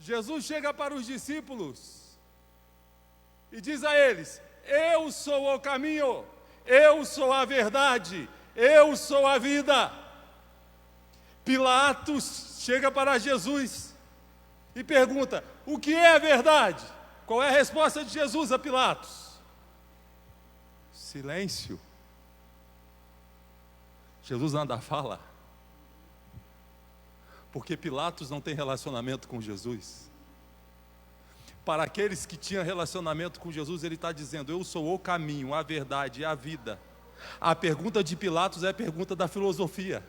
Jesus chega para os discípulos e diz a eles: eu sou o caminho, eu sou a verdade, eu sou a vida. Pilatos chega para Jesus e pergunta: o que é a verdade? Qual é a resposta de Jesus a Pilatos? Silêncio. Jesus nada fala, porque Pilatos não tem relacionamento com Jesus. Para aqueles que tinham relacionamento com Jesus, ele está dizendo: eu sou o caminho, a verdade e a vida. A pergunta de Pilatos é a pergunta da filosofia.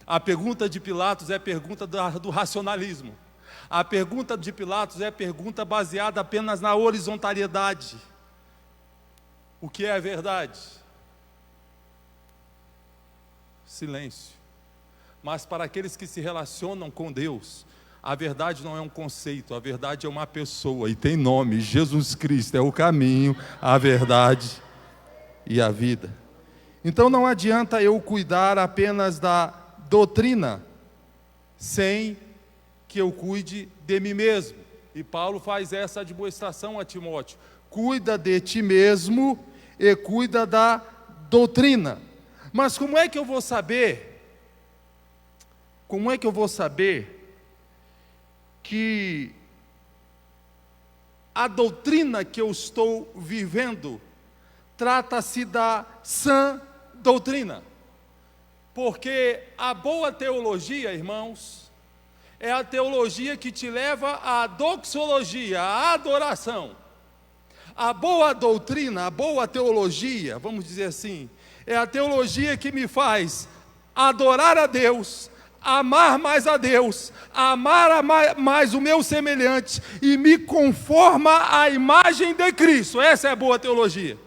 A pergunta de Pilatos é a pergunta do racionalismo. A pergunta de Pilatos é a pergunta baseada apenas na horizontalidade. O que é a verdade? Silêncio. Mas para aqueles que se relacionam com Deus, a verdade não é um conceito, a verdade é uma pessoa e tem nome: Jesus Cristo é o caminho, a verdade e a vida. Então não adianta eu cuidar apenas da doutrina sem que eu cuide de mim mesmo. E Paulo faz essa admoestação a Timóteo: cuida de ti mesmo e cuida da doutrina. Mas como é que eu vou saber? Como é que eu vou saber que a doutrina que eu estou vivendo trata-se da sã doutrina? Porque a boa teologia, irmãos, é a teologia que te leva à doxologia, à adoração. A boa doutrina, a boa teologia, vamos dizer assim, é a teologia que me faz adorar a Deus, amar mais a Deus, amar mais o meu semelhante e me conforma à imagem de Cristo. Essa é a boa teologia.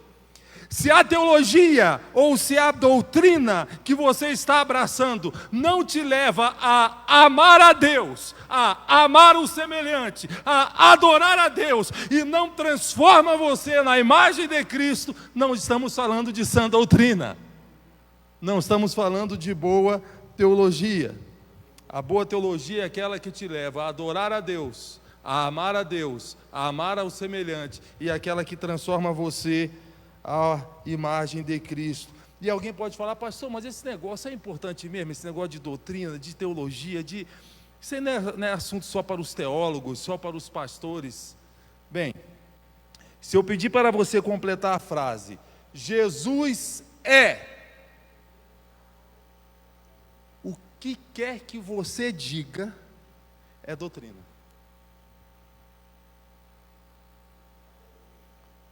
Se a teologia ou se a doutrina que você está abraçando não te leva a amar a Deus, a amar o semelhante, a adorar a Deus e não transforma você na imagem de Cristo, não estamos falando de sã doutrina. Não estamos falando de boa teologia. A boa teologia é aquela que te leva a adorar a Deus, a amar ao semelhante, e aquela que transforma você à imagem de Cristo. E alguém pode falar: pastor, mas esse negócio é importante mesmo, esse negócio de doutrina, de teologia, isso aí não é assunto só para os teólogos, só para os pastores. Bem, se eu pedir para você completar a frase: Jesus é, o que quer que você diga é doutrina.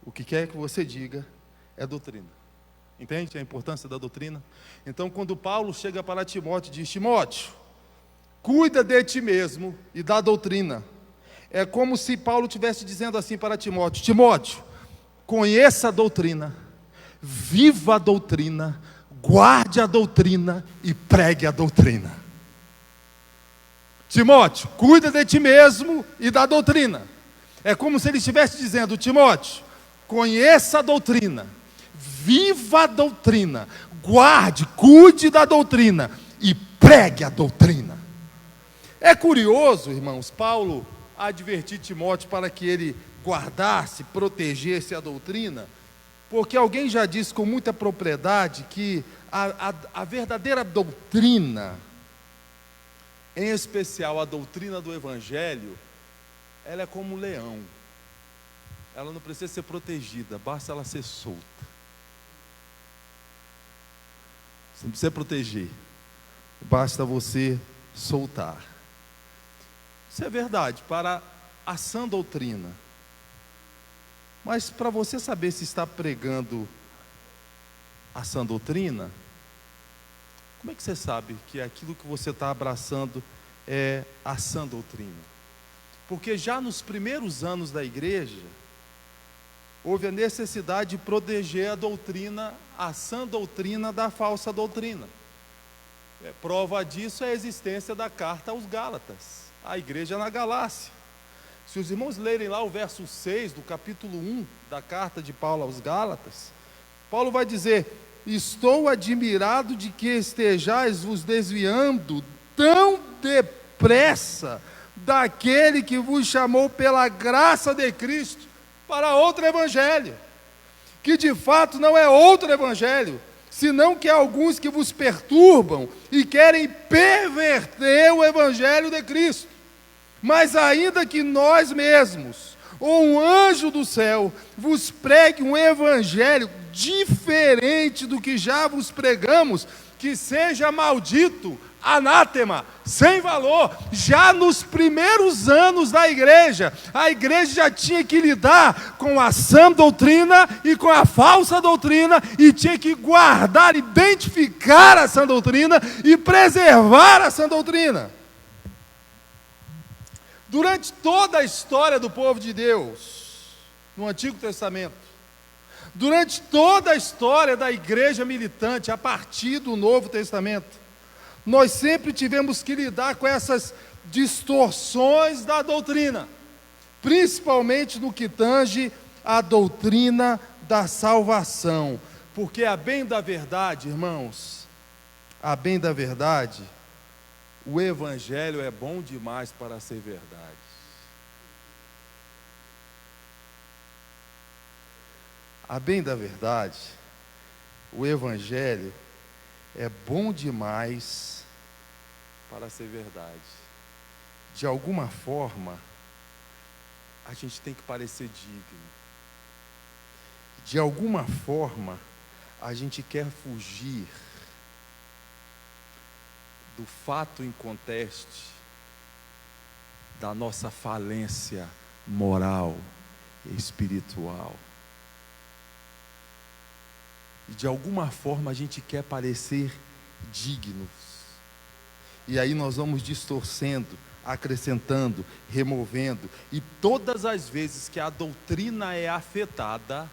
O que quer que você diga é doutrina. Entende a importância da doutrina? Então, quando Paulo chega para Timóteo e diz: Timóteo, cuida de ti mesmo e da doutrina. É como se Paulo estivesse dizendo assim para Timóteo: Timóteo, conheça a doutrina, viva a doutrina, guarde a doutrina e pregue a doutrina. Timóteo, cuida de ti mesmo e da doutrina. É como se ele estivesse dizendo: Timóteo, conheça a doutrina, viva a doutrina, guarde, cuide da doutrina e pregue a doutrina. É curioso, irmãos, Paulo advertir Timóteo para que ele guardasse, protegesse a doutrina, porque alguém já disse com muita propriedade que a verdadeira doutrina, em especial a doutrina do Evangelho, ela é como um leão. Ela não precisa ser protegida, basta ela ser solta. Você não precisa proteger, basta você soltar. Isso é verdade para a sã doutrina. Mas para você saber se está pregando a sã doutrina, como é que você sabe que aquilo que você está abraçando é a sã doutrina? Porque já nos primeiros anos da igreja, houve a necessidade de proteger a doutrina, a sã doutrina da falsa doutrina. Prova disso é a existência da carta aos Gálatas, a igreja na Galácia. Se os irmãos lerem lá o verso 6 do capítulo 1 da carta de Paulo aos Gálatas, Paulo vai dizer: estou admirado de que estejais vos desviando tão depressa daquele que vos chamou pela graça de Cristo para outro evangelho, que de fato não é outro evangelho, senão que há alguns que vos perturbam e querem perverter o evangelho de Cristo. Mas ainda que nós mesmos, ou um anjo do céu, vos pregue um evangelho diferente do que já vos pregamos, que seja maldito, anátema, sem valor. Já nos primeiros anos da igreja, a igreja já tinha que lidar com a sã doutrina e com a falsa doutrina, e tinha que guardar, identificar a sã doutrina e preservar a sã doutrina. Durante toda a história do povo de Deus, no Antigo Testamento, durante toda a história da igreja militante, a partir do Novo Testamento, nós sempre tivemos que lidar com essas distorções da doutrina, principalmente no que tange à doutrina da salvação, porque a bem da verdade, irmãos, a bem da verdade, o evangelho é bom demais para ser verdade. A bem da verdade, o evangelho é bom demais para ser verdade. De alguma forma, a gente tem que parecer digno. De alguma forma, a gente quer fugir do fato em conteste da nossa falência moral e espiritual. E de alguma forma a gente quer parecer dignos. E aí nós vamos distorcendo, acrescentando, removendo. E todas as vezes que a doutrina é afetada,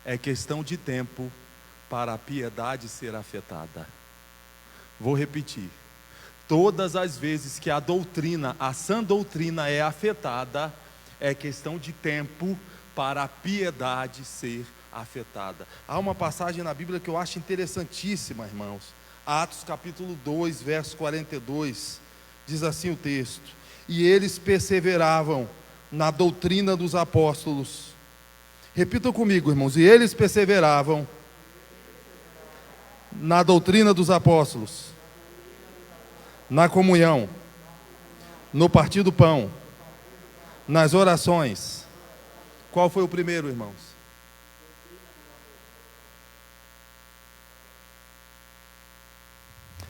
é questão de tempo para a piedade ser afetada. Vou repetir. Todas as vezes que a doutrina, a sã doutrina é afetada, é questão de tempo para a piedade ser afetada. Há uma passagem na Bíblia que eu acho interessantíssima, irmãos. Atos capítulo 2, verso 42. Diz assim o texto: e eles perseveravam na doutrina dos apóstolos. Repitam comigo, irmãos. E eles perseveravam na doutrina dos apóstolos, na comunhão, no partir do pão, nas orações. Qual foi o primeiro, irmãos?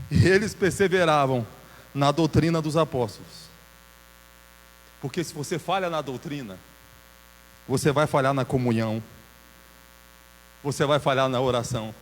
E eles perseveravam na doutrina dos apóstolos. Porque se você falha na doutrina, você vai falhar na comunhão, você vai falhar na oração.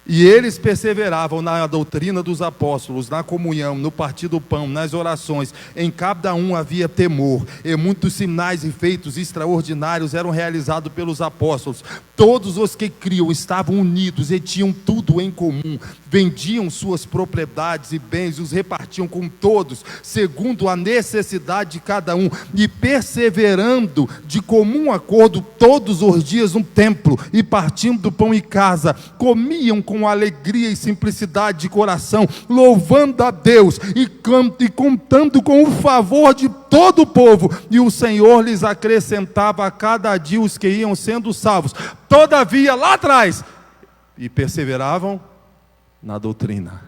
E eles perseveravam na doutrina dos apóstolos, na comunhão, no partir do pão, nas orações. Em cada um havia temor, e muitos sinais e feitos extraordinários eram realizados pelos apóstolos. Todos os que criam estavam unidos e tinham tudo em comum. Vendiam suas propriedades e bens e os repartiam com todos, segundo a necessidade de cada um. E perseverando de comum acordo todos os dias no templo, e partindo do pão em casa, comiam com alegria e simplicidade de coração, louvando a Deus e contando com o favor de todo o povo, e o Senhor lhes acrescentava a cada dia os que iam sendo salvos. Todavia, lá atrás, e perseveravam na doutrina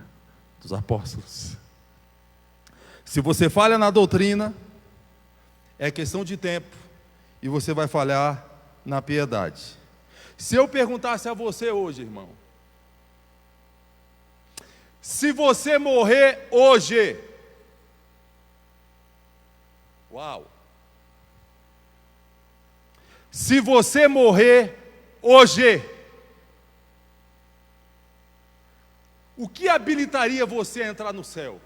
dos apóstolos. Se você falha na doutrina, é questão de tempo, e você vai falhar na piedade. Se eu perguntasse a você hoje, irmão, se você morrer hoje, uau! Se você morrer hoje, o que habilitaria você a entrar no céu?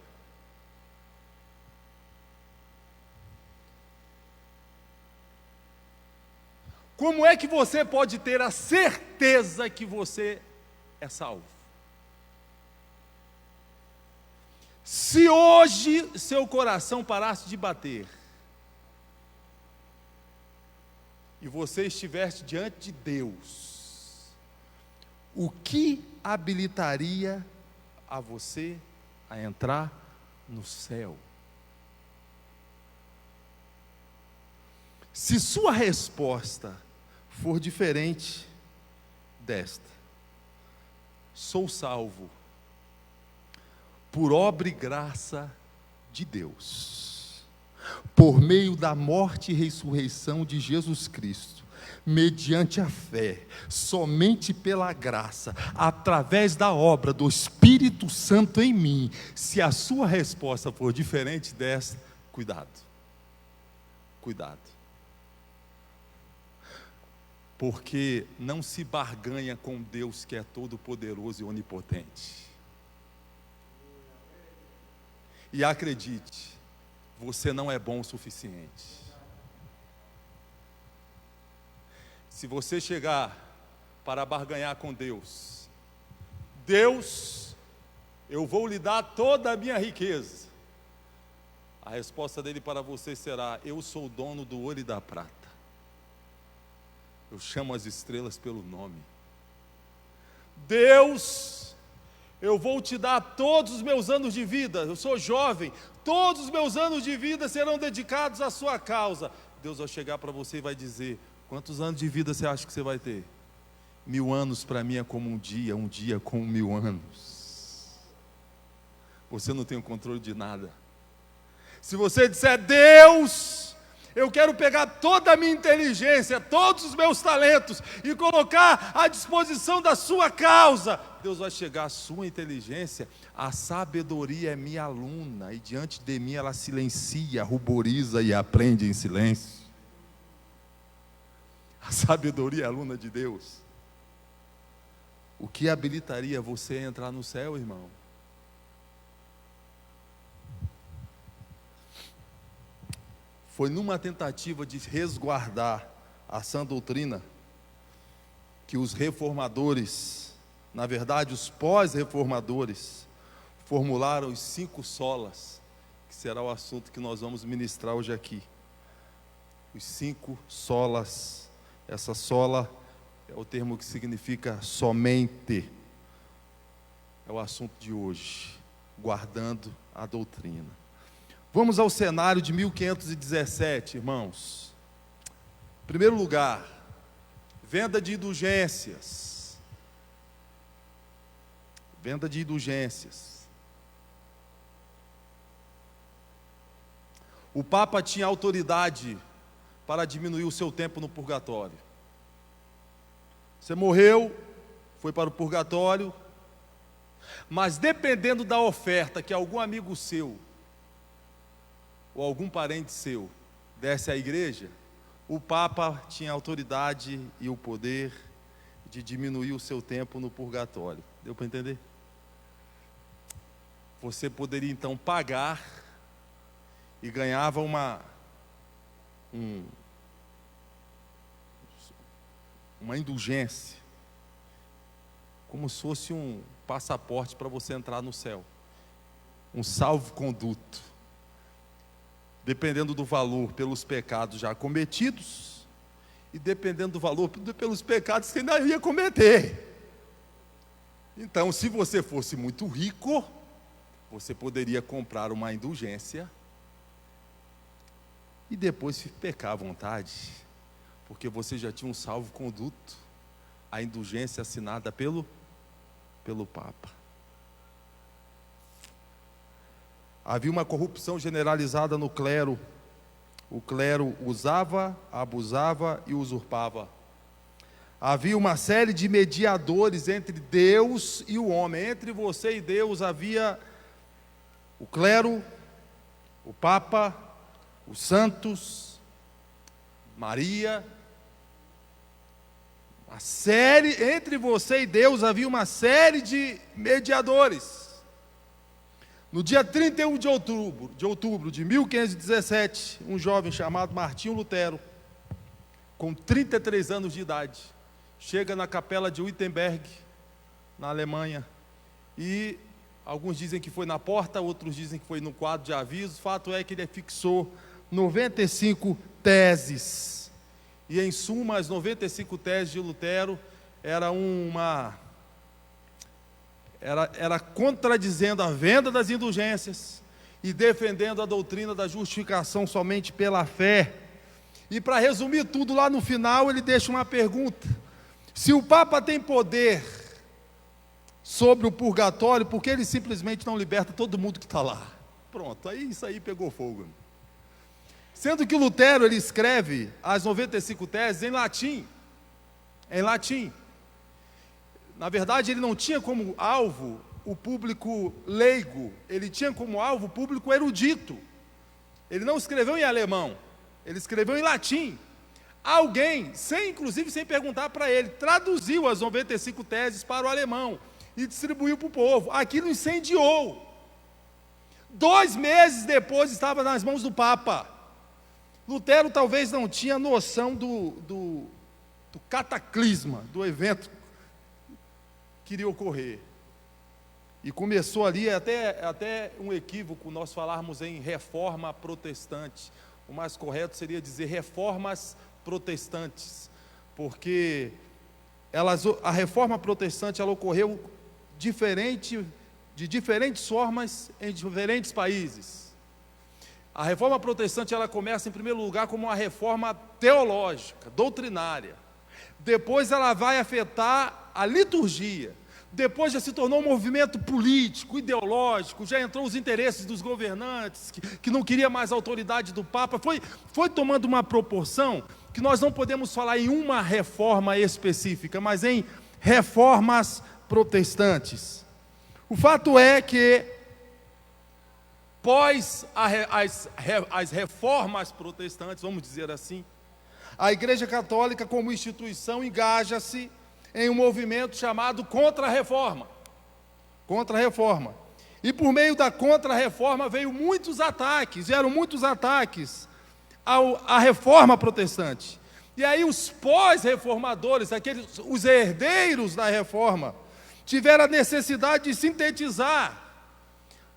Como é que você pode ter a certeza que você é salvo? Se hoje seu coração parasse de bater e você estivesse diante de Deus, o que habilitaria a você a entrar no céu? Se sua resposta for diferente desta: sou salvo por obra e graça de Deus, por meio da morte e ressurreição de Jesus Cristo, mediante a fé, somente pela graça, através da obra do Espírito Santo em mim. Se a sua resposta for diferente dessa, cuidado, cuidado, porque não se barganha com Deus que é todo poderoso e onipotente. E acredite, você não é bom o suficiente. Se você chegar para barganhar com Deus: Deus, eu vou lhe dar toda a minha riqueza, a resposta dele para você será: eu sou o dono do ouro e da prata, eu chamo as estrelas pelo nome. Deus, eu vou te dar todos os meus anos de vida, eu sou jovem, todos os meus anos de vida serão dedicados à sua causa. Deus vai chegar para você e vai dizer: quantos anos de vida você acha que você vai ter? 1000 anos para mim é como um dia como 1000 anos. Você não tem o controle de nada. Se você disser: Deus, eu quero pegar toda a minha inteligência, todos os meus talentos e colocar à disposição da sua causa, Deus vai chegar: a sua inteligência, a sabedoria é minha aluna, e diante de mim ela silencia, ruboriza e aprende em silêncio. A sabedoria é aluna de Deus. O que habilitaria você a entrar no céu, irmão? Foi numa tentativa de resguardar a sã doutrina que os reformadores, na verdade os pós-reformadores, formularam os 5 solas, que será o assunto que nós vamos ministrar hoje aqui. Os 5 solas. Essa sola é o termo que significa somente. É o assunto de hoje, guardando a doutrina. Vamos ao cenário de 1517, irmãos. Em primeiro lugar, venda de indulgências. Venda de indulgências. O Papa tinha autoridade para diminuir o seu tempo no purgatório. Você morreu, foi para o purgatório, mas dependendo da oferta que algum amigo seu ou algum parente seu desse à igreja, o Papa tinha autoridade e o poder de diminuir o seu tempo no purgatório. Deu para entender? Você poderia então pagar e ganhava uma indulgência, como se fosse um passaporte para você entrar no céu, um salvo-conduto, dependendo do valor pelos pecados já cometidos e dependendo do valor pelos pecados que ainda ia cometer. Então, se você fosse muito rico, você poderia comprar uma indulgência e depois pecar à vontade, porque você já tinha um salvo-conduto, a indulgência assinada pelo Papa. Havia uma corrupção generalizada no clero. O clero usava, abusava e usurpava. Havia uma série de mediadores entre Deus e o homem. Entre você e Deus havia o clero, o Papa, os santos, Maria. Entre você e Deus havia uma série de mediadores. No dia 31 de outubro de 1517, um jovem chamado Martinho Lutero, com 33 anos de idade, chega na capela de Wittenberg, na Alemanha, e alguns dizem que foi na porta, outros dizem que foi no quadro de aviso. O fato é que ele fixou 95 teses, e em suma as 95 teses de Lutero era contradizendo a venda das indulgências e defendendo a doutrina da justificação somente pela fé. E para resumir tudo, lá no final ele deixa uma pergunta: se o Papa tem poder sobre o purgatório, por que ele simplesmente não liberta todo mundo que está lá? Pronto, aí isso aí pegou fogo. Sendo que o Lutero, ele escreve as 95 teses em latim. Em latim. Na verdade, ele não tinha como alvo o público leigo, ele tinha como alvo o público erudito. Ele não escreveu em alemão, ele escreveu em latim. Alguém, inclusive sem perguntar para ele, traduziu as 95 teses para o alemão e distribuiu para o povo. Aquilo incendiou. 2 meses depois estava nas mãos do Papa. Lutero talvez não tinha noção do cataclisma, do evento que iria ocorrer. E começou ali até um equívoco nós falarmos em reforma protestante. O mais correto seria dizer reformas protestantes, porque a reforma protestante ela ocorreu de diferentes formas em diferentes países. A reforma protestante ela começa em primeiro lugar como uma reforma teológica, doutrinária. Depois ela vai afetar a liturgia. Depois já se tornou um movimento político, ideológico, já entrou os interesses dos governantes, que não queria mais a autoridade do Papa. Foi tomando uma proporção que nós não podemos falar em uma reforma específica, mas em reformas protestantes. O fato é que, após as reformas protestantes, vamos dizer assim, a Igreja Católica, como instituição, engaja-se em um movimento chamado Contra-Reforma. Contra-Reforma. E por meio da Contra-Reforma vieram muitos ataques à Reforma Protestante. E aí os pós-reformadores, os herdeiros da Reforma, tiveram a necessidade de sintetizar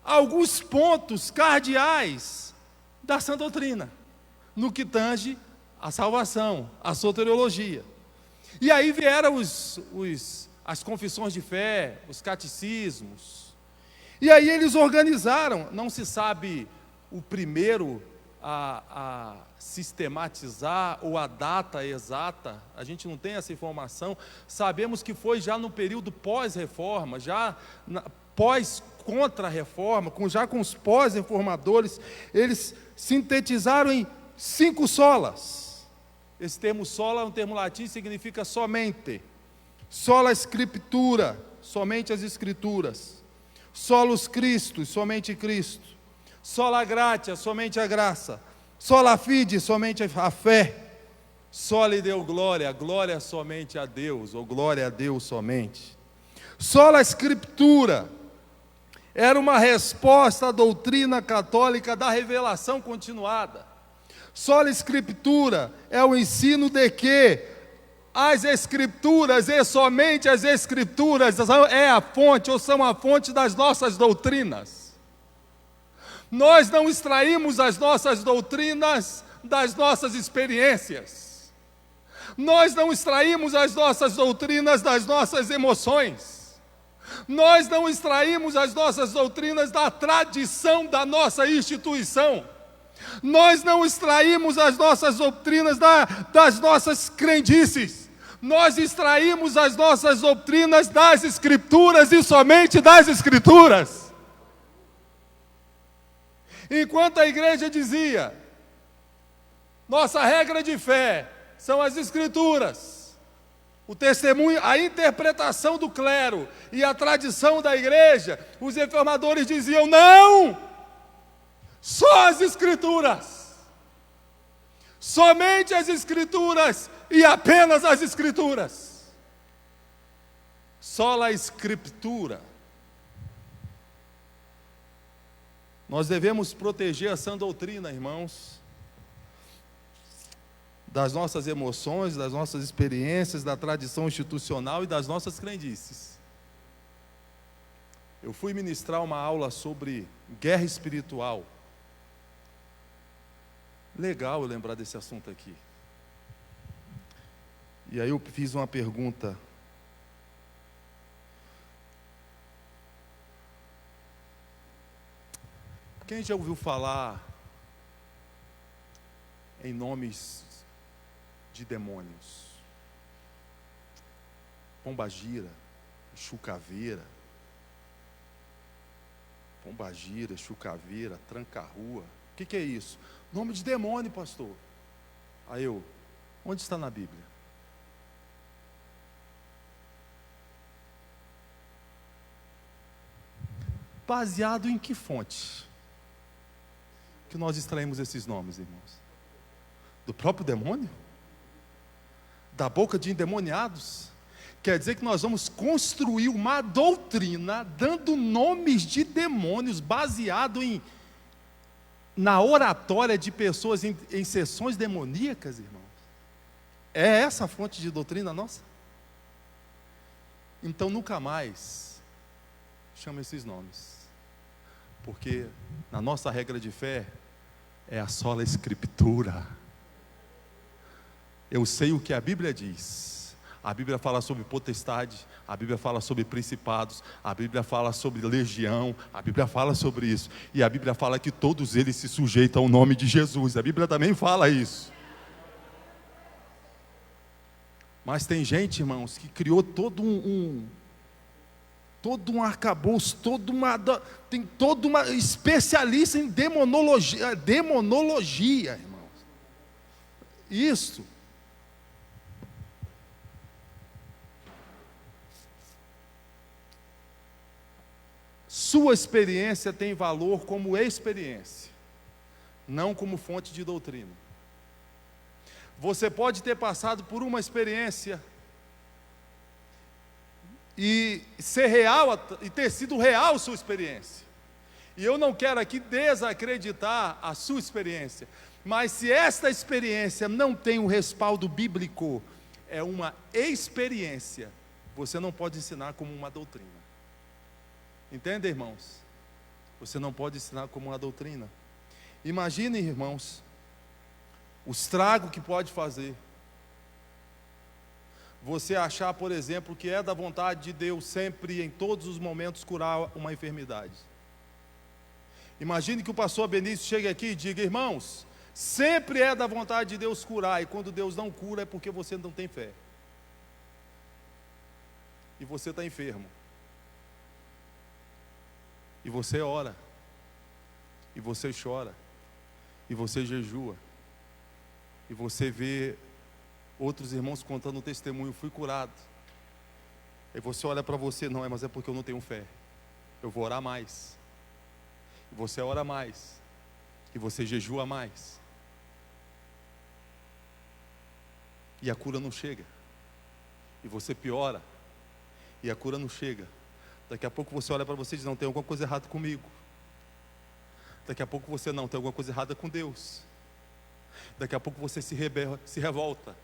alguns pontos cardeais da sã doutrina, no que tange a salvação, a soteriologia. E aí vieram as confissões de fé, os catecismos. E aí eles organizaram, não se sabe o primeiro a sistematizar ou a data exata, a gente não tem essa informação. Sabemos que foi já no período pós-reforma, pós-contra-reforma, já com os pós-reformadores, eles sintetizaram em 5 solas. Esse termo sola é um termo latim, significa somente. Sola Scriptura, somente as Escrituras. Solus Christus, somente Cristo. Sola Gratia, somente a graça. Sola Fide, somente a fé. Sola Deo Glória, glória somente a Deus, ou glória a Deus somente. Sola Scriptura era uma resposta à doutrina católica da revelação continuada. Sola Scriptura é o ensino de que as Escrituras e somente as Escrituras é a fonte ou são a fonte das nossas doutrinas. Nós não extraímos as nossas doutrinas das nossas experiências. Nós não extraímos as nossas doutrinas das nossas emoções. Nós não extraímos as nossas doutrinas da tradição da nossa instituição. Nós não extraímos as nossas doutrinas das nossas crendices. Nós extraímos as nossas doutrinas das Escrituras e somente das Escrituras. Enquanto a igreja dizia, nossa regra de fé são as Escrituras, o testemunho, a interpretação do clero e a tradição da igreja, os reformadores diziam, não! Só as Escrituras, somente as Escrituras e apenas as Escrituras. Sola Scriptura. Nós devemos proteger a sã doutrina, irmãos, das nossas emoções, das nossas experiências, da tradição institucional e das nossas crendices. Eu fui ministrar uma aula sobre guerra espiritual. Legal eu lembrar desse assunto aqui. E aí eu fiz uma pergunta. Quem já ouviu falar em nomes de demônios. Pombagira, chucaveira, tranca-rua. O que é isso? Nome de demônio, pastor. Aí eu, onde está na Bíblia? Baseado em que fonte que nós extraímos esses nomes, irmãos? Do próprio demônio? Da boca de endemoniados? Quer dizer que nós vamos construir uma doutrina dando nomes de demônios baseado na oratória de pessoas em sessões demoníacas, irmãos? É essa a fonte de doutrina nossa? Então nunca mais chama esses nomes, porque na nossa regra de fé é a sola escritura. Eu sei o que a Bíblia diz. A Bíblia fala sobre potestade, a Bíblia fala sobre principados, a Bíblia fala sobre legião, a Bíblia fala sobre isso, e a Bíblia fala que todos eles se sujeitam ao nome de Jesus. A Bíblia também fala isso. Mas tem gente, irmãos, que criou todo um arcabouço, tem toda uma especialista em demonologia, irmãos. Isso. Sua experiência tem valor como experiência, não como fonte de doutrina. Você pode ter passado por uma experiência e ser real, e ter sido real sua experiência. E eu não quero aqui desacreditar a sua experiência, mas se esta experiência não tem um respaldo bíblico, é uma experiência, você não pode ensinar como uma doutrina. Entende, irmãos? Você não pode ensinar como uma doutrina. Imagine, irmãos, o estrago que pode fazer você achar, por exemplo, que é da vontade de Deus sempre, em todos os momentos, curar uma enfermidade. Imagine que o pastor Benício chegue aqui e diga: irmãos, sempre é da vontade de Deus curar, e quando Deus não cura é porque você não tem fé, e você está enfermo, e você ora, e você chora, e você jejua, e você vê outros irmãos contando o testemunho: fui curado. E você olha para você: não, mas é porque eu não tenho fé, eu vou orar mais. E você ora mais, e você jejua mais, e a cura não chega, e você piora, e a cura não chega. Daqui a pouco você olha para você e diz: não, tem alguma coisa errada comigo. Daqui a pouco você: não, tem alguma coisa errada com Deus. Daqui a pouco você se revolta.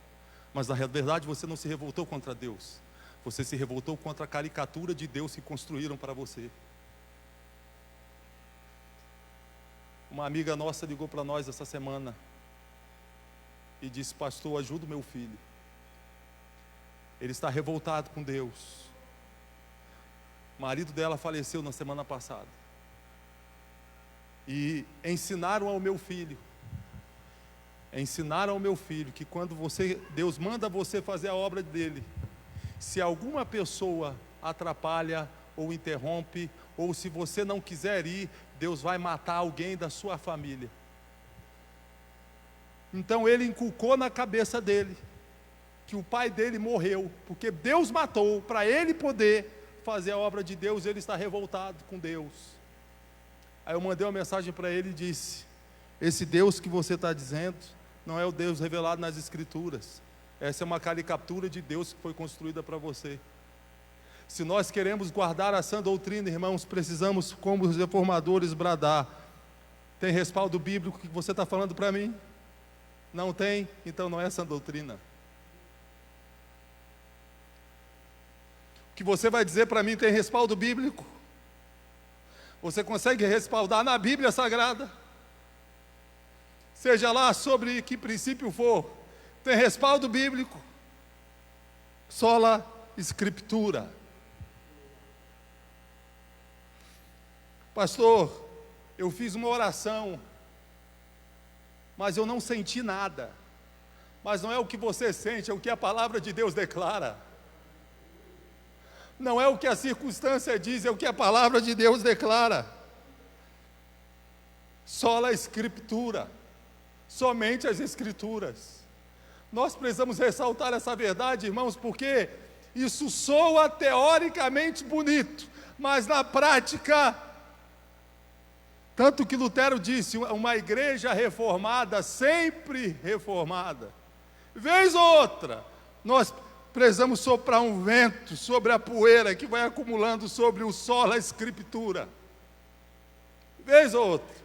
Mas na verdade você não se revoltou contra Deus, você se revoltou contra a caricatura de Deus que construíram para você. Uma amiga nossa ligou para nós essa semana e disse: pastor, ajuda o meu filho, ele está revoltado com Deus. O marido dela faleceu na semana passada, e ensinaram ao meu filho que quando Deus manda você fazer a obra dele, se alguma pessoa atrapalha ou interrompe, ou se você não quiser ir, Deus vai matar alguém da sua família. Então ele inculcou na cabeça dele que o pai dele morreu porque Deus matou, para ele poder fazer a obra de Deus. Ele está revoltado com Deus. Aí eu mandei uma mensagem para ele e disse: esse Deus que você está dizendo não é o Deus revelado nas Escrituras. Essa é uma caricatura de Deus que foi construída para você. Se nós queremos guardar a sã doutrina, irmãos, precisamos, como os reformadores, bradar: tem respaldo bíblico que você está falando para mim? Não tem? Então não é sã doutrina. O que você vai dizer para mim tem respaldo bíblico? Você consegue respaldar na Bíblia Sagrada? Seja lá sobre que princípio for, tem respaldo bíblico. Sola Escritura. Pastor, eu fiz uma oração, mas eu não senti nada. Mas não é o que você sente, é o que a palavra de Deus declara. Não é o que a circunstância diz, é o que a palavra de Deus declara. Sola a Escritura, somente as Escrituras. Nós precisamos ressaltar essa verdade, irmãos, porque isso soa teoricamente bonito, mas na prática, tanto que Lutero disse, uma igreja reformada, sempre reformada. Vez ou outra, nós precisamos soprar um vento sobre a poeira que vai acumulando sobre o solo a Escritura. Vez ou outra.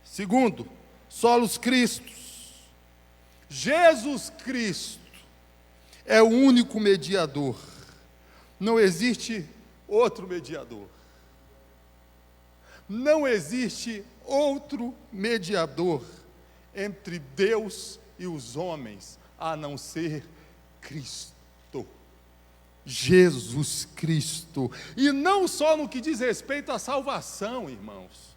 Segundo, solos Cristos. Jesus Cristo é o único mediador. Não existe outro mediador. Não existe outro mediador entre Deus e os homens, a não ser Cristo. Jesus Cristo. E não só no que diz respeito à salvação, irmãos.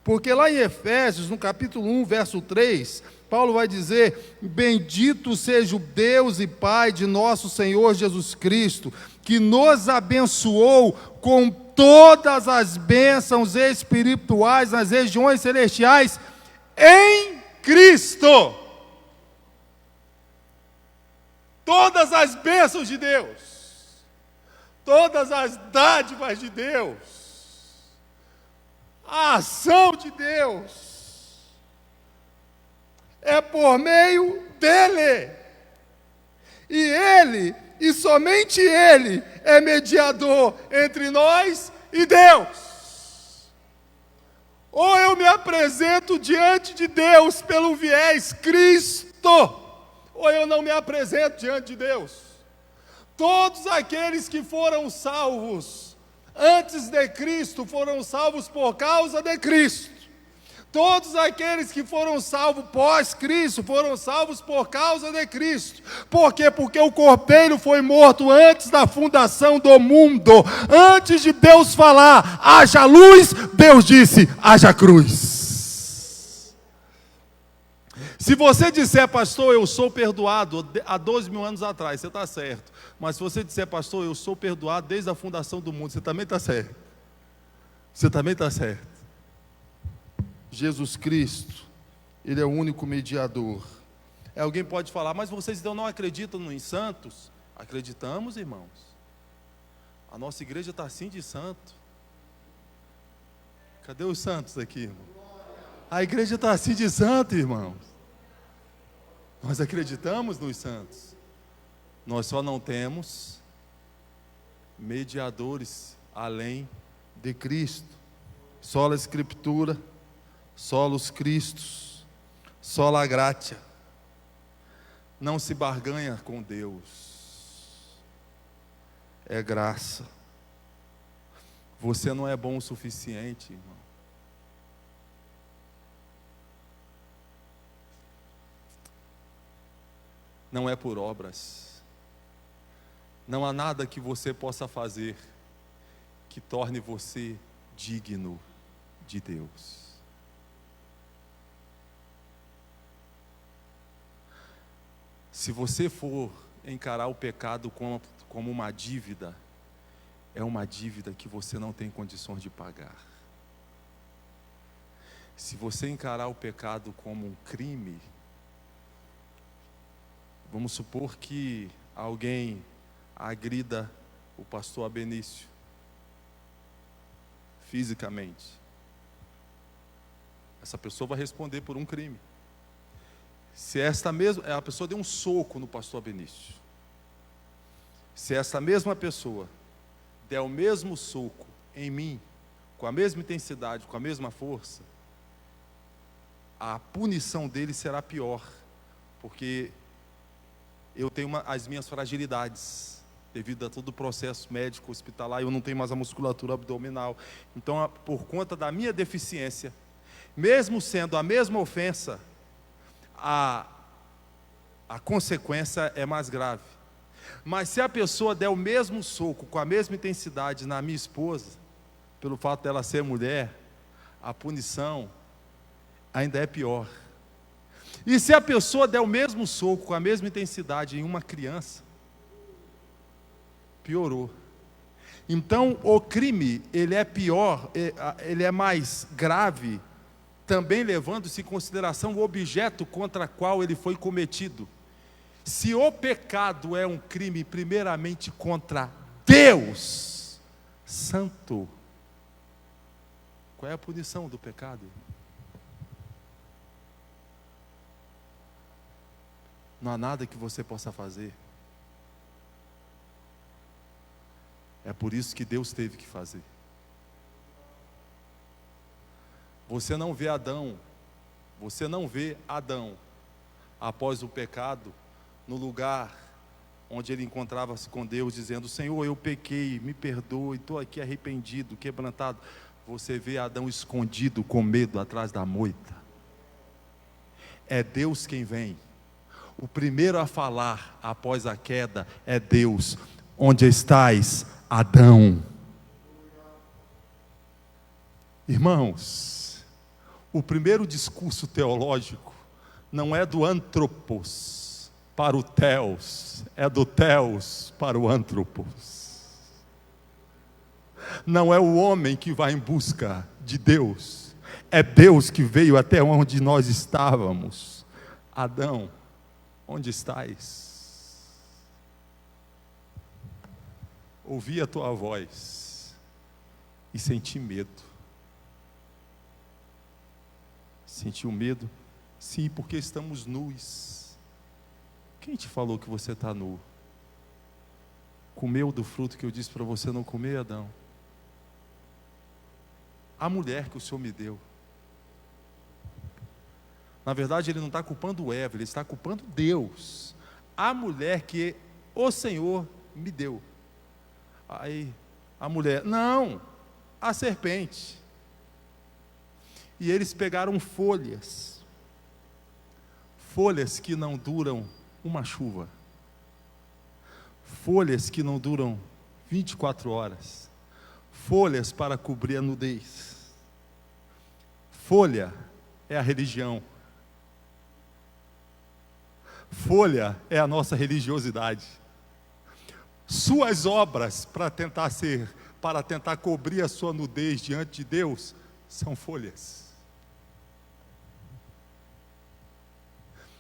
Porque lá em Efésios, no capítulo 1, verso 3, Paulo vai dizer: bendito seja o Deus e Pai de nosso Senhor Jesus Cristo, que nos abençoou com todas as bênçãos espirituais nas regiões celestiais em Cristo. Todas as bênçãos de Deus, todas as dádivas de Deus, a ação de Deus, é por meio dele. E ele, e somente ele, é mediador entre nós e Deus. Ou eu me apresento diante de Deus pelo viés Cristo, ou eu não me apresento diante de Deus. Todos aqueles que foram salvos antes de Cristo foram salvos por causa de Cristo. Todos aqueles que foram salvos pós-Cristo foram salvos por causa de Cristo. Por quê? Porque o Cordeiro foi morto antes da fundação do mundo. Antes de Deus falar, haja luz, Deus disse, haja cruz. Se você disser, pastor, eu sou perdoado há 12 mil anos atrás, você está certo. Mas se você disser, pastor, eu sou perdoado desde a fundação do mundo, você também está certo. Você também está certo. Jesus Cristo, ele é o único mediador. Alguém pode falar, mas vocês então não acreditam nos santos? Acreditamos, irmãos. A nossa igreja está assim de santo. Cadê os santos aqui, irmão? A igreja está assim de santo, irmãos. Nós acreditamos nos santos. Nós só não temos mediadores além de Cristo. Sola Escritura, solos Cristos, sola gratia. Não se barganha com Deus. É graça. Você não é bom o suficiente, irmão. Não é por obras. Não há nada que você possa fazer que torne você digno de Deus. Se você for encarar o pecado como uma dívida, é uma dívida que você não tem condições de pagar. Se você encarar o pecado como um crime, vamos supor que alguém agrida o pastor Abenício fisicamente. Essa pessoa vai responder por um crime. Se a pessoa deu um soco no pastor Abenício, se essa mesma pessoa der o mesmo soco em mim, com a mesma intensidade, com a mesma força, a punição dele será pior, porque eu tenho as minhas fragilidades, devido a todo o processo médico hospitalar, eu não tenho mais a musculatura abdominal. Então, por conta da minha deficiência, mesmo sendo a mesma ofensa, a consequência é mais grave. Mas se a pessoa der o mesmo soco, com a mesma intensidade na minha esposa, pelo fato dela ser mulher, a punição ainda é pior. E se a pessoa der o mesmo soco, com a mesma intensidade em uma criança, piorou. Então, o crime, ele é pior, ele é mais grave, também levando-se em consideração o objeto contra qual ele foi cometido. Se o pecado é um crime primeiramente contra Deus Santo, qual é a punição do pecado? Não há nada que você possa fazer. É por isso que Deus teve que fazer. Você não vê Adão após o pecado, no lugar onde ele encontrava-se com Deus, dizendo: Senhor, eu pequei, me perdoe, estou aqui arrependido, quebrantado. Você vê Adão escondido, com medo, atrás da moita. É Deus quem vem. O primeiro a falar após a queda é Deus. Onde estás, Adão? Irmãos, o primeiro discurso teológico não é do antropos para o theos, é do theos para o antropos. Não é o homem que vai em busca de Deus, é Deus que veio até onde nós estávamos. Adão, onde estás? Ouvi a tua voz e senti medo. Sentiu medo? Sim, porque estamos nus. Quem te falou que você está nu? Comeu do fruto que eu disse para você não comer, Adão? A mulher que o Senhor me deu. Na verdade, ele não está culpando Eva, ele está culpando Deus. A mulher que o Senhor me deu. Aí, a mulher, não, a serpente. E eles pegaram folhas que não duram uma chuva, folhas que não duram 24 horas, folhas para cobrir a nudez. Folha é a religião. Folha é a nossa religiosidade. Suas obras para tentar cobrir a sua nudez diante de Deus são folhas.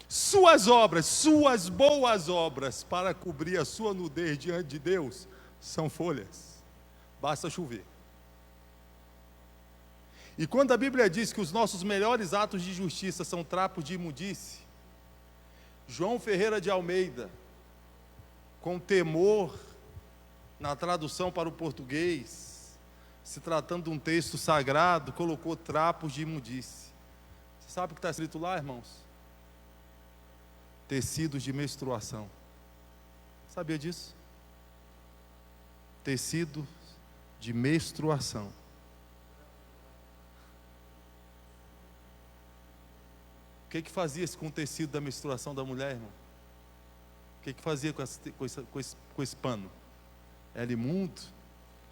Suas obras, suas boas obras para cobrir a sua nudez diante de Deus são folhas. Basta chover. E quando a Bíblia diz que os nossos melhores atos de justiça são trapos de imundície, João Ferreira de Almeida, com temor na tradução para o português, se tratando de um texto sagrado, colocou trapos de imundície. Você sabe o que está escrito lá, irmãos? Tecidos de menstruação. Sabia disso? Tecidos de menstruação. O que fazia com o tecido da menstruação da mulher, irmão? O que fazia com esse pano? Era imundo?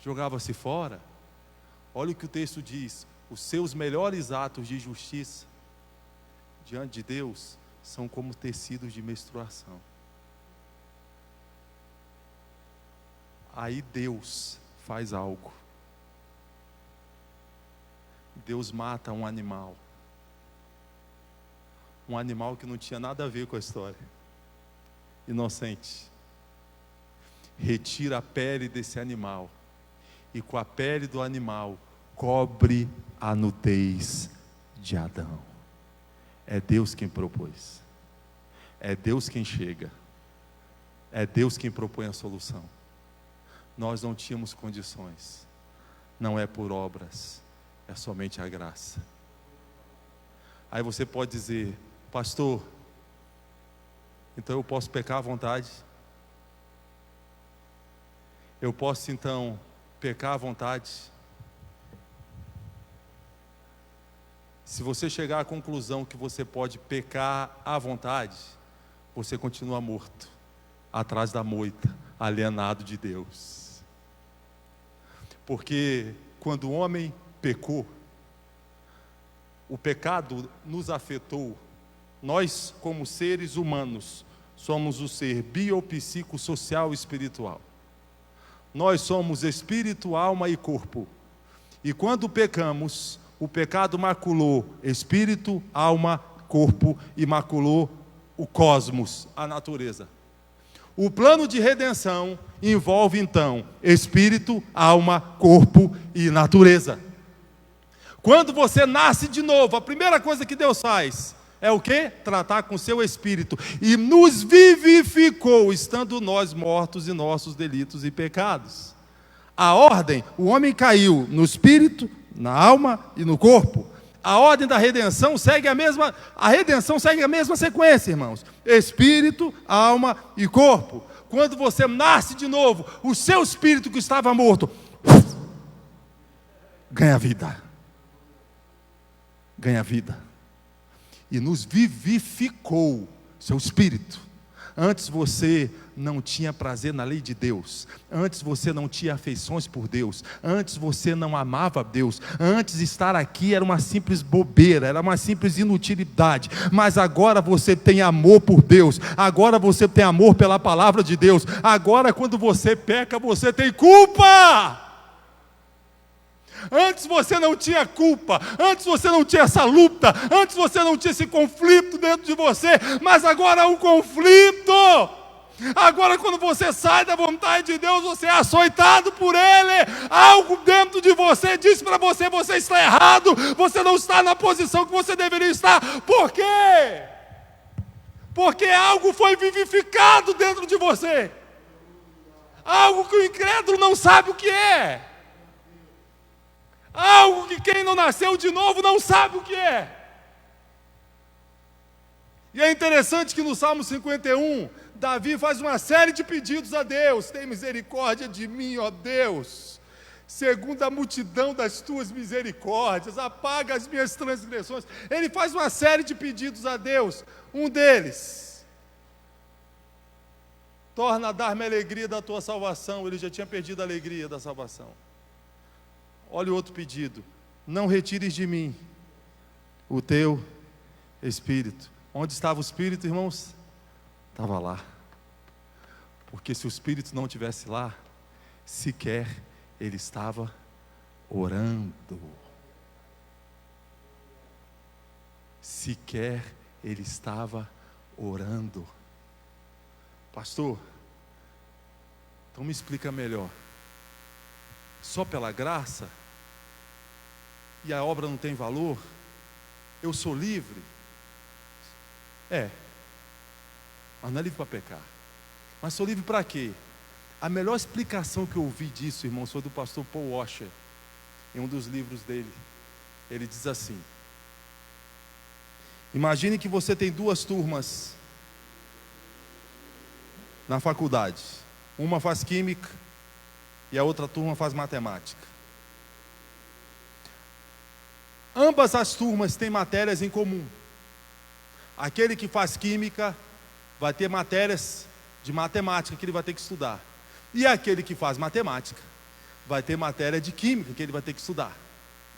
Jogava-se fora? Olha o que o texto diz: os seus melhores atos de justiça diante de Deus são como tecidos de menstruação. Aí Deus faz algo. Deus mata um animal que não tinha nada a ver com a história, inocente. Retira a pele desse animal e com a pele do animal cobre a nudez de Adão. É Deus quem propôs, é Deus quem chega, é Deus quem propõe a solução. Nós não tínhamos condições, não é por obras, é somente a graça. Aí você pode dizer: pastor, então eu posso pecar à vontade? Eu posso então pecar à vontade? Se você chegar à conclusão que você pode pecar à vontade, você continua morto, atrás da moita, alienado de Deus. Porque quando o homem pecou, o pecado nos afetou Nós, como seres humanos, somos o ser biopsicossocial e espiritual. Nós somos espírito, alma e corpo. E quando pecamos, o pecado maculou espírito, alma, corpo e maculou o cosmos, a natureza. O plano de redenção envolve então espírito, alma, corpo e natureza. Quando você nasce de novo, a primeira coisa que Deus faz é o quê? Tratar com seu espírito. E nos vivificou, estando nós mortos em nossos delitos e pecados. A ordem, o homem caiu no espírito, na alma e no corpo. A ordem da redenção segue a mesma sequência, irmãos. Espírito, alma e corpo. Quando você nasce de novo, o seu espírito que estava morto ganha vida. Ganha vida. E nos vivificou seu espírito. Antes você não tinha prazer na lei de Deus. Antes você não tinha afeições por Deus. Antes você não amava Deus. Antes estar aqui era uma simples bobeira, era uma simples inutilidade. Mas agora você tem amor por Deus. Agora você tem amor pela palavra de Deus. Agora quando você peca, você tem culpa. Antes você não tinha culpa, antes você não tinha essa luta, antes você não tinha esse conflito dentro de você, mas agora há um conflito. Agora quando você sai da vontade de Deus, você é açoitado por Ele. Algo dentro de você diz para você, você está errado, você não está na posição que você deveria estar. Por quê? Porque algo foi vivificado dentro de você. Algo que o incrédulo não sabe o que é. Algo que quem não nasceu de novo não sabe o que é. E é interessante que no Salmo 51, Davi faz uma série de pedidos a Deus. Tem misericórdia de mim, ó Deus, segundo a multidão das tuas misericórdias, apaga as minhas transgressões. Ele faz uma série de pedidos a Deus. Um deles, torna a dar-me a alegria da tua salvação. Ele já tinha perdido a alegria da salvação. Olha o outro pedido: não retires de mim o teu Espírito. Onde estava o Espírito, irmãos? Estava lá. Porque se o Espírito não estivesse lá, sequer ele estava orando. Sequer ele estava orando. Pastor, então me explica melhor. Só pela graça? E a obra não tem valor? Eu sou livre? Mas não é livre para pecar. Mas sou livre para quê? A melhor explicação que eu ouvi disso, irmãos, foi do pastor Paul Washer, em um dos livros dele. Ele diz assim: imagine que você tem duas turmas na faculdade. Uma faz química e a outra turma faz matemática. Ambas as turmas têm matérias em comum. Aquele que faz química vai ter matérias de matemática que ele vai ter que estudar. E aquele que faz matemática vai ter matéria de química que ele vai ter que estudar.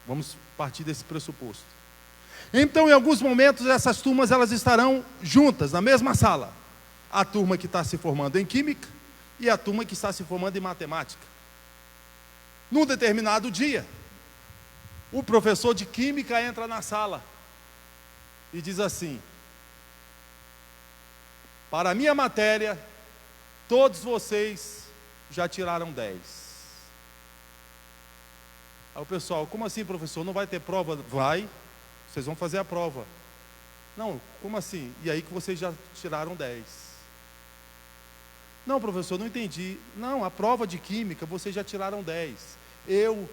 Vamos partir desse pressuposto. Então, em alguns momentos, essas turmas elas estarão juntas, na mesma sala. A turma que está se formando em química e a turma que está se formando em matemática. Num determinado dia, o professor de química entra na sala e diz assim: para a minha matéria, todos vocês já tiraram 10. Aí o pessoal: como assim, professor? Não vai ter prova? Vai, vocês vão fazer a prova. Não, como assim? E aí que vocês já tiraram 10. Não, professor, não entendi. Não, a prova de química vocês já tiraram 10. Eu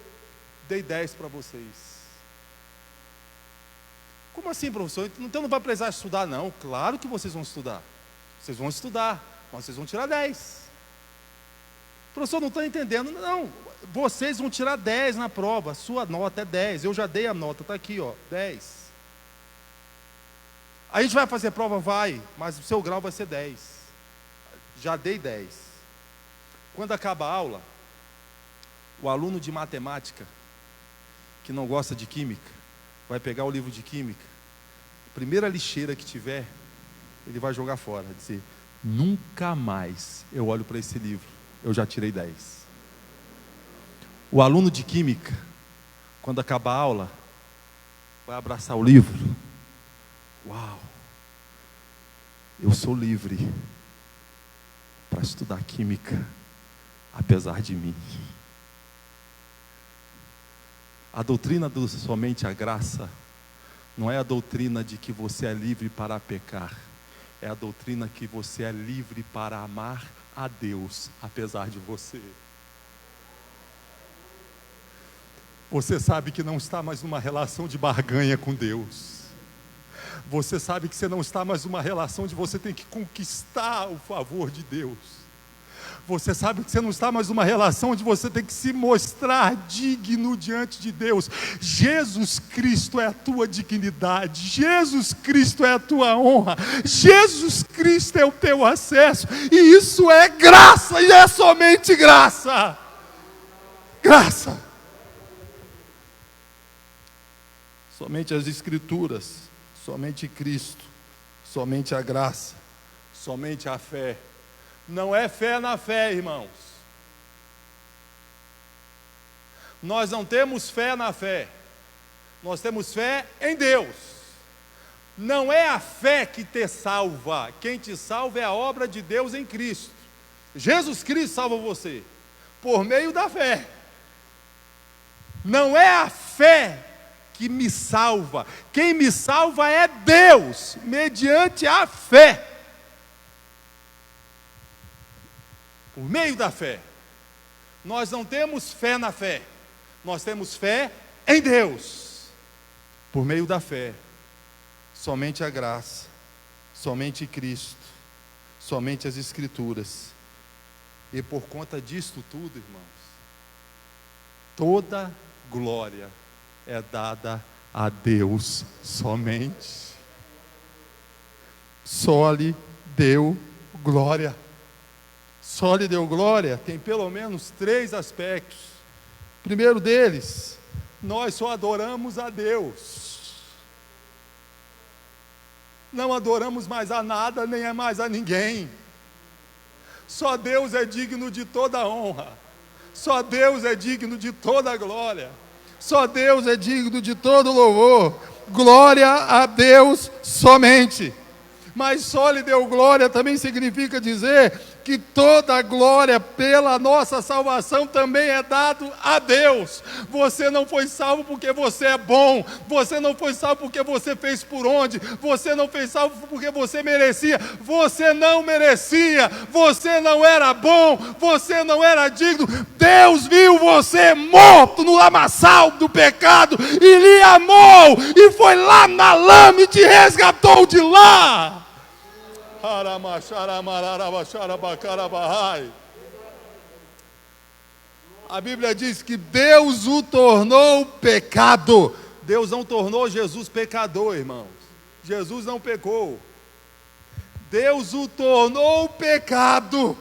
dei 10 para vocês. Como assim, professor? Então não vai precisar estudar, não. Claro que vocês vão estudar. Vocês vão estudar, mas vocês vão tirar 10. Professor, não estou entendendo. Não, vocês vão tirar 10 na prova. A sua nota é 10. Eu já dei a nota, está aqui, ó, 10. A gente vai fazer prova? Vai, mas o seu grau vai ser 10. Já dei 10. Quando acaba a aula, o aluno de matemática, que não gosta de química, vai pegar o livro de química primeira lixeira que tiver, ele vai jogar fora, dizer: nunca mais eu olho para esse livro, eu já tirei 10. O aluno de química, quando acabar a aula, vai abraçar o livro. Uau, eu sou livre para estudar química, apesar de mim. A doutrina do somente a graça não é a doutrina de que você é livre para pecar, é a doutrina que você é livre para amar a Deus, apesar de você. Você sabe que não está mais numa relação de barganha com Deus. Você sabe que você não está mais numa relação de você tem que conquistar o favor de Deus. Você sabe que você não está mais numa relação onde você tem que se mostrar digno diante de Deus. Jesus Cristo é a tua dignidade. Jesus Cristo é a tua honra. Jesus Cristo é o teu acesso. E isso é graça, e é somente graça. Graça. Somente as Escrituras, somente Cristo, somente a graça, somente a fé. Não é fé na fé, irmãos. Nós não temos fé na fé. Nós temos fé em Deus. Não é a fé que te salva. Quem te salva é a obra de Deus em Cristo. Jesus Cristo salva você por meio da fé. Não é a fé que me salva. Quem me salva é Deus, mediante a fé. Por meio da fé. Nós não temos fé na fé. Nós temos fé em Deus. Por meio da fé. Somente a graça. Somente Cristo. Somente as Escrituras. E por conta disto tudo, irmãos, toda glória é dada a Deus somente. Só lhe deu glória. Só lhe deu glória tem pelo menos 3 aspectos. Primeiro deles, nós só adoramos a Deus. Não adoramos mais a nada, nem a mais a ninguém. Só Deus é digno de toda honra. Só Deus é digno de toda glória. Só Deus é digno de todo louvor. Glória a Deus somente. Mas só lhe deu glória também significa dizer que toda a glória pela nossa salvação também é dado a Deus. Você não foi salvo porque você é bom. Você não foi salvo porque você fez por onde. Você não foi salvo porque você merecia. Você não merecia. Você não era bom. Você não era digno. Deus viu você morto no lamaçal do pecado e lhe amou. E foi lá na lama e te resgatou de lá. A Bíblia diz que Deus o tornou pecado. Deus não tornou Jesus pecador, irmãos. Jesus não pecou. Deus o tornou pecado.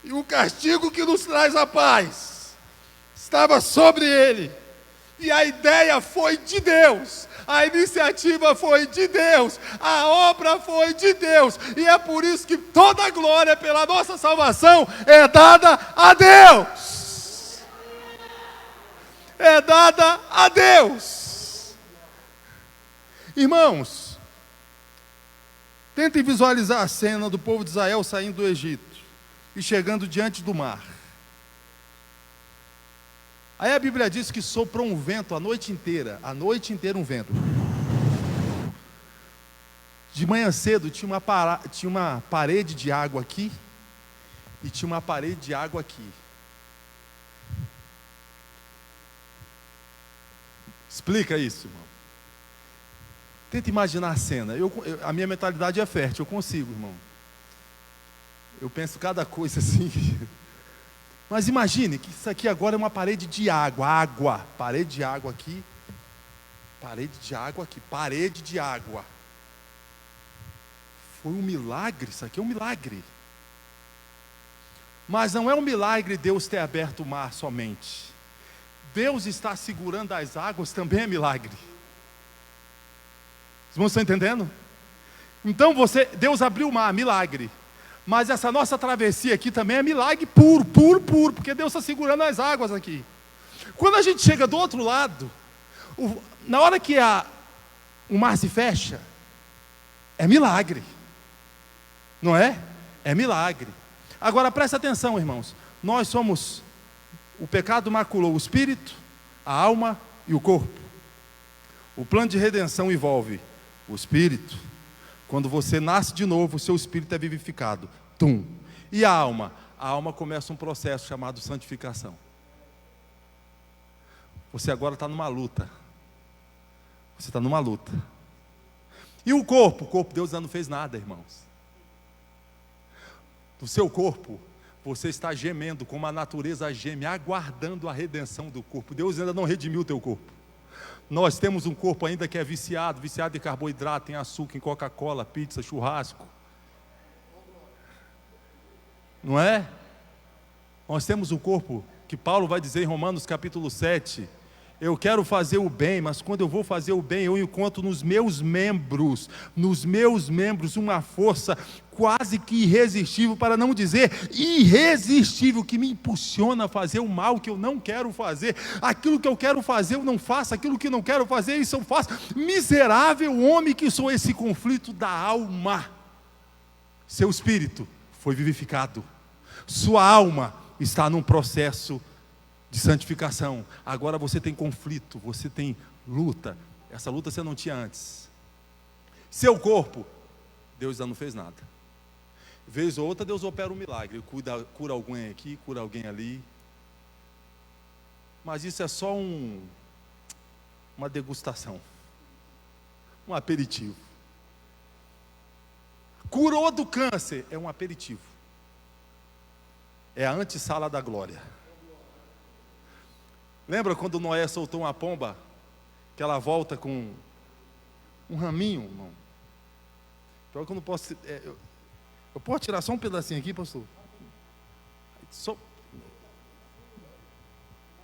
E o castigo que nos traz a paz estava sobre ele. E a ideia foi de Deus. A iniciativa foi de Deus, a obra foi de Deus, e é por isso que toda a glória pela nossa salvação é dada a Deus. É dada a Deus. Irmãos, tentem visualizar a cena do povo de Israel saindo do Egito e chegando diante do mar. Aí a Bíblia diz que soprou um vento a noite inteira um vento. De manhã cedo tinha uma parede de água aqui e tinha uma parede de água aqui. Explica isso, irmão. Tenta imaginar a cena. A minha mentalidade é fértil, eu consigo, irmão. Eu penso cada coisa assim. Mas imagine que isso aqui agora é uma parede de água. Parede de água aqui. Parede de água aqui. Parede de água. Foi um milagre, isso aqui é um milagre. Mas não é um milagre Deus ter aberto o mar somente. Deus está segurando as águas também é milagre. irmãos estão entendendo? Então Deus abriu o mar, milagre. Mas essa nossa travessia aqui também é milagre puro, puro, puro, porque Deus está segurando as águas aqui. Quando a gente chega do outro lado, na hora que o mar se fecha, é milagre. Não é? É milagre. Agora presta atenção, irmãos. O pecado maculou o espírito, a alma e o corpo. O plano de redenção envolve o espírito. Quando você nasce de novo, o seu espírito é vivificado. Tum. E a alma? A alma começa um processo chamado santificação. Você agora está numa luta. Você está numa luta. E o corpo? O corpo, Deus ainda não fez nada, irmãos. No seu corpo, você está gemendo como a natureza geme, aguardando a redenção do corpo. Deus ainda não redimiu o teu corpo. Nós temos um corpo ainda que é viciado em carboidrato, em açúcar, em Coca-Cola, pizza, churrasco. Não é? Nós temos um corpo que Paulo vai dizer em Romanos capítulo 7, eu quero fazer o bem, mas quando eu vou fazer o bem, eu encontro nos meus membros, uma força quase que irresistível, para não dizer irresistível, que me impulsiona a fazer o mal que eu não quero fazer. Aquilo que eu quero fazer eu não faço, aquilo que não quero fazer isso eu faço. Miserável homem que sou. Esse conflito da alma. Seu espírito foi vivificado, sua alma está num processo de santificação. Agora você tem conflito, você tem luta. Essa luta você não tinha antes. Seu corpo, Deus ainda não fez nada. Vez ou outra Deus opera um milagre, cura alguém aqui, cura alguém ali. Mas isso é só uma degustação, um aperitivo. Curou do câncer, é um aperitivo. É a antessala da glória. Lembra quando Noé soltou uma pomba, que ela volta com um raminho, irmão? Pior que eu não posso... eu posso tirar só um pedacinho aqui, pastor?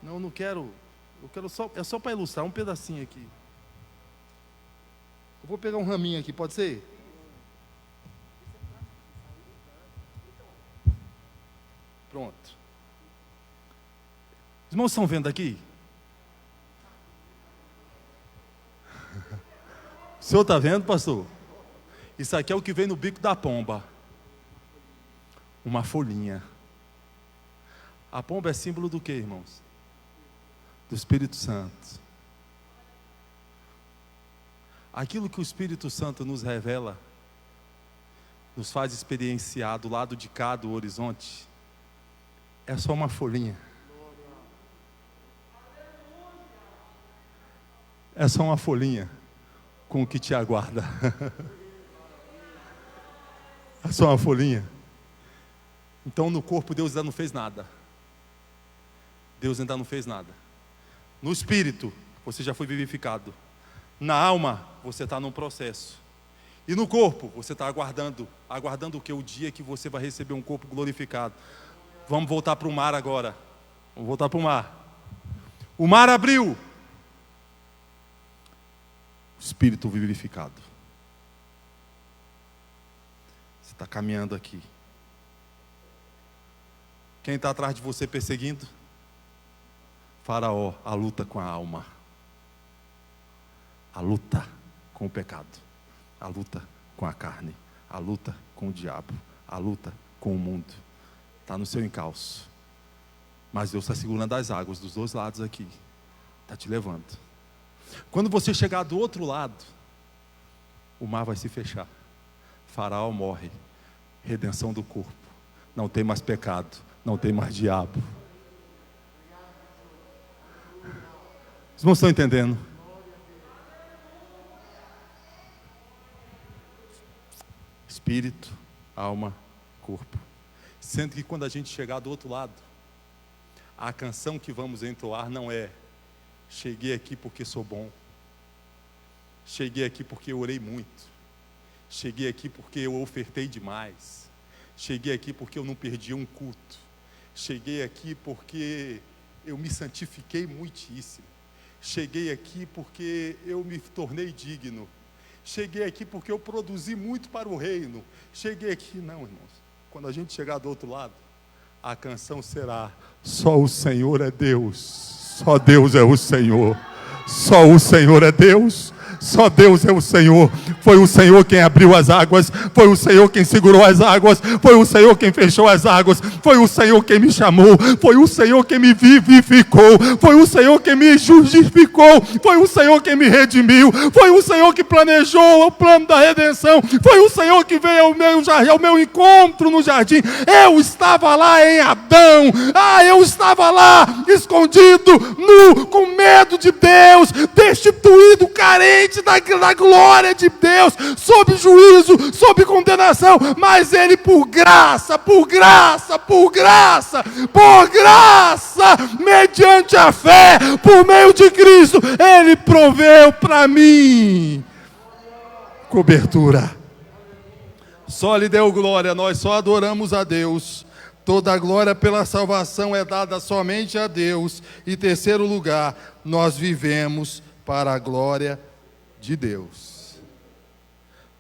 Não, não quero. Eu quero só... É só para ilustrar, um pedacinho aqui. Eu vou pegar um raminho aqui, pode ser? Pronto. Os irmãos estão vendo aqui? O senhor está vendo, pastor? Isso aqui é o que vem no bico da pomba. Uma folhinha. A pomba é símbolo do que, irmãos? Do Espírito Santo. Aquilo que o Espírito Santo nos revela, nos faz experienciar do lado de cá do horizonte, é só uma folhinha. É só uma folhinha com o que te aguarda. É só uma folhinha. Então no corpo Deus ainda não fez nada. Deus ainda não fez nada. No espírito você já foi vivificado. Na alma você está num processo. E no corpo você está aguardando o que? O dia que você vai receber um corpo glorificado. Vamos voltar para o mar agora. Vamos voltar para o mar. O mar abriu. Espírito vivificado. Você está caminhando aqui. Quem está atrás de você perseguindo? Faraó, a luta com a alma. A luta com o pecado. A luta com a carne. A luta com o diabo. A luta com o mundo. Está no seu encalço. Mas Deus está segurando as águas dos dois lados aqui. Está te levando. Quando você chegar do outro lado, o mar vai se fechar. Faraó morre. Redenção do corpo. Não tem mais pecado. Não tem mais diabo. Os irmãos estão entendendo? Espírito, alma, corpo. Sendo que quando a gente chegar do outro lado, a canção que vamos entoar não é cheguei aqui porque sou bom. Cheguei aqui porque eu orei muito. Cheguei aqui porque eu ofertei demais. Cheguei aqui porque eu não perdi um culto. Cheguei aqui porque eu me santifiquei muitíssimo. Cheguei aqui porque eu me tornei digno. cheguei aqui porque eu produzi muito para o reino. Cheguei aqui, não, irmãos. Quando a gente chegar do outro lado, a canção será: só o Senhor é Deus, só Deus é o Senhor, só o Senhor é Deus. Só Deus é o Senhor. Foi o Senhor quem abriu as águas, foi o Senhor quem segurou as águas, foi o Senhor quem fechou as águas, foi o Senhor quem me chamou, foi o Senhor quem me vivificou, foi o Senhor quem me justificou, foi o Senhor quem me redimiu, foi o Senhor que planejou o plano da redenção, foi o Senhor que veio ao meu encontro no jardim. Eu estava lá em Adão, eu estava lá escondido, nu, com medo de Deus, destituído, carente da glória de Deus, sob juízo, sob condenação, mas Ele por graça, mediante a fé, por meio de Cristo, Ele proveu para mim cobertura. Só lhe deu glória, nós só adoramos a Deus. Toda a glória pela salvação é dada somente a Deus. E terceiro lugar, nós vivemos para a glória de Deus.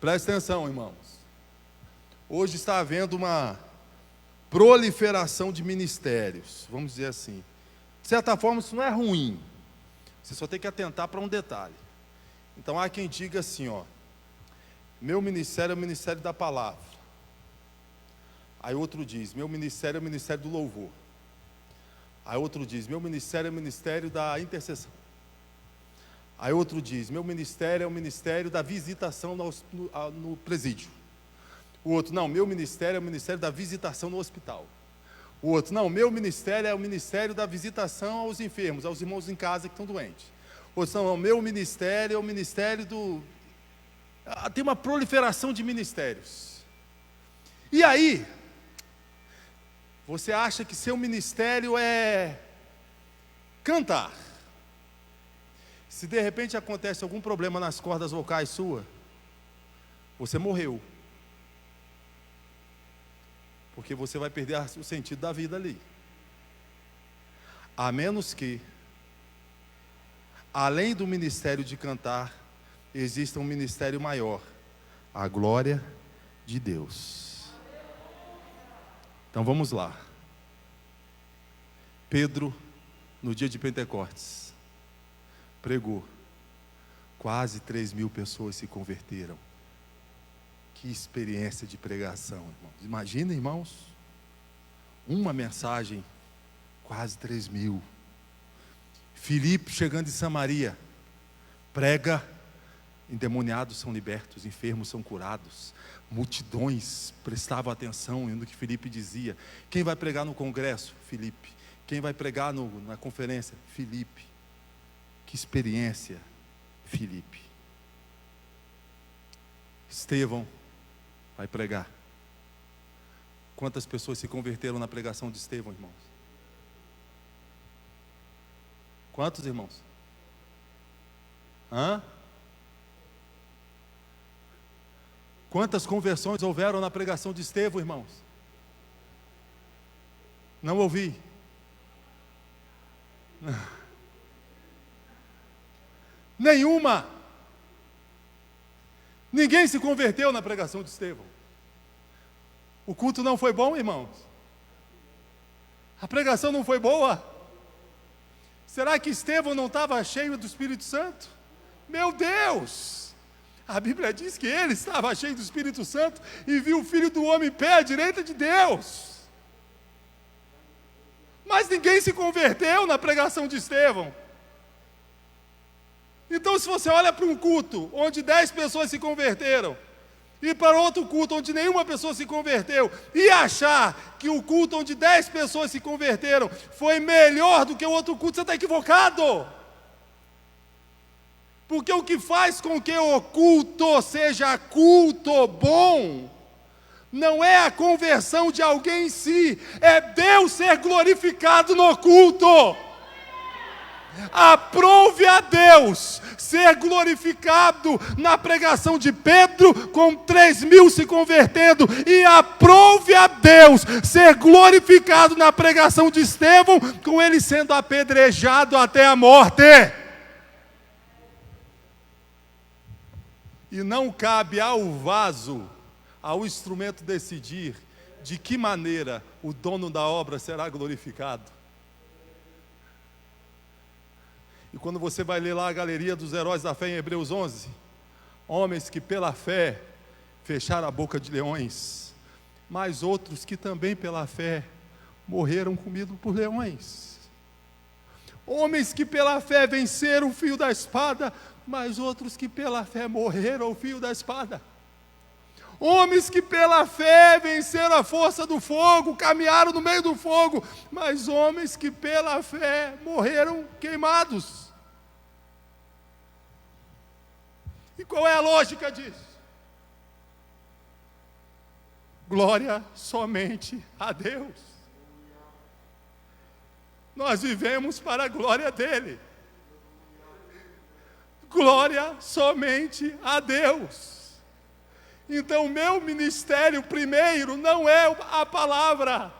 Preste atenção, irmãos. Hoje está havendo uma proliferação de ministérios, vamos dizer assim. De certa forma, isso não é ruim. Você só tem que atentar para um detalhe. Então, há quem diga assim, meu ministério é o ministério da palavra. Aí outro diz, meu ministério é o ministério do louvor. Aí outro diz, meu ministério é o ministério da intercessão. Aí outro diz, meu ministério é o ministério da visitação no presídio. O outro, não, meu ministério é o ministério da visitação no hospital. O outro, não, meu ministério é o ministério da visitação aos enfermos, aos irmãos em casa que estão doentes. O outro, não, meu ministério é o ministério do... Tem uma proliferação de ministérios. E aí, você acha que seu ministério é cantar. Se de repente acontece algum problema nas cordas vocais sua, você morreu. Porque você vai perder o sentido da vida ali. A menos que, além do ministério de cantar, exista um ministério maior, a glória de Deus. Então vamos lá. Pedro, no dia de Pentecostes, pregou. Quase 3.000 pessoas se converteram. Que experiência de pregação, irmãos. Imagina, irmãos, uma mensagem, quase 3.000. Filipe, chegando em Samaria, prega, endemoniados são libertos, enfermos são curados. Multidões prestavam atenção no que Filipe dizia. Quem vai pregar no congresso? Filipe. Quem vai pregar na conferência? Filipe. Que experiência, Filipe. Estevão vai pregar. Quantas pessoas se converteram na pregação de Estevão, irmãos? Quantos, irmãos? Quantas conversões houveram na pregação de Estevão, irmãos? Não ouvi. Nenhuma. Ninguém se converteu na pregação de Estevão. O culto não foi bom, irmãos? A pregação não foi boa? Será que Estevão não estava cheio do Espírito Santo? Meu Deus! A Bíblia diz que ele estava cheio do Espírito Santo e viu o Filho do Homem em pé à direita de Deus. Mas ninguém se converteu na pregação de Estevão. Então, se você olha para um culto onde 10 pessoas se converteram, e para outro culto onde nenhuma pessoa se converteu, e achar que o culto onde 10 pessoas se converteram foi melhor do que o outro culto, você está equivocado. Porque o que faz com que o culto seja culto bom, não é a conversão de alguém em si, é Deus ser glorificado no culto. Aprove a Deus ser glorificado na pregação de Pedro, com 3.000 se convertendo, e aprove a Deus ser glorificado na pregação de Estevão, com ele sendo apedrejado até a morte. E não cabe ao vaso, ao instrumento decidir de que maneira o dono da obra será glorificado. E quando você vai ler lá a galeria dos heróis da fé em Hebreus 11, homens que pela fé fecharam a boca de leões, mas outros que também pela fé morreram comidos por leões. Homens que pela fé venceram o fio da espada, mas outros que pela fé morreram ao fio da espada. Homens que pela fé venceram a força do fogo, caminharam no meio do fogo, mas homens que pela fé morreram queimados. E qual é a lógica disso? Glória somente a Deus. Nós vivemos para a glória dele. Glória somente a Deus. Então, o meu ministério primeiro não é a palavra.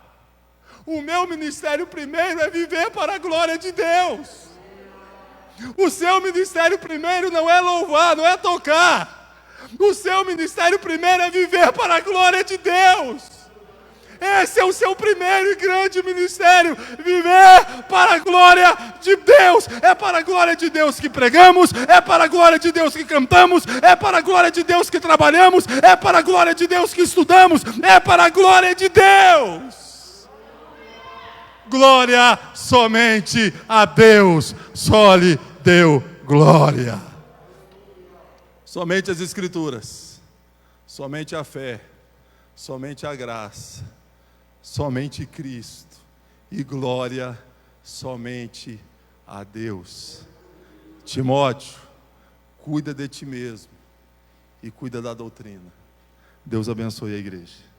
O meu ministério primeiro é viver para a glória de Deus. O seu ministério primeiro não é louvar, não é tocar. O seu ministério primeiro é viver para a glória de Deus. Esse é o seu primeiro e grande ministério, viver para a glória de Deus. É para a glória de Deus que pregamos, é para a glória de Deus que cantamos, é para a glória de Deus que trabalhamos, é para a glória de Deus que estudamos, é para a glória de Deus. Glória somente a Deus, só lhe deu glória. Somente as Escrituras, somente a fé, somente a graça, somente Cristo, e glória somente a Deus. Timóteo, cuida de ti mesmo e cuida da doutrina. Deus abençoe a igreja.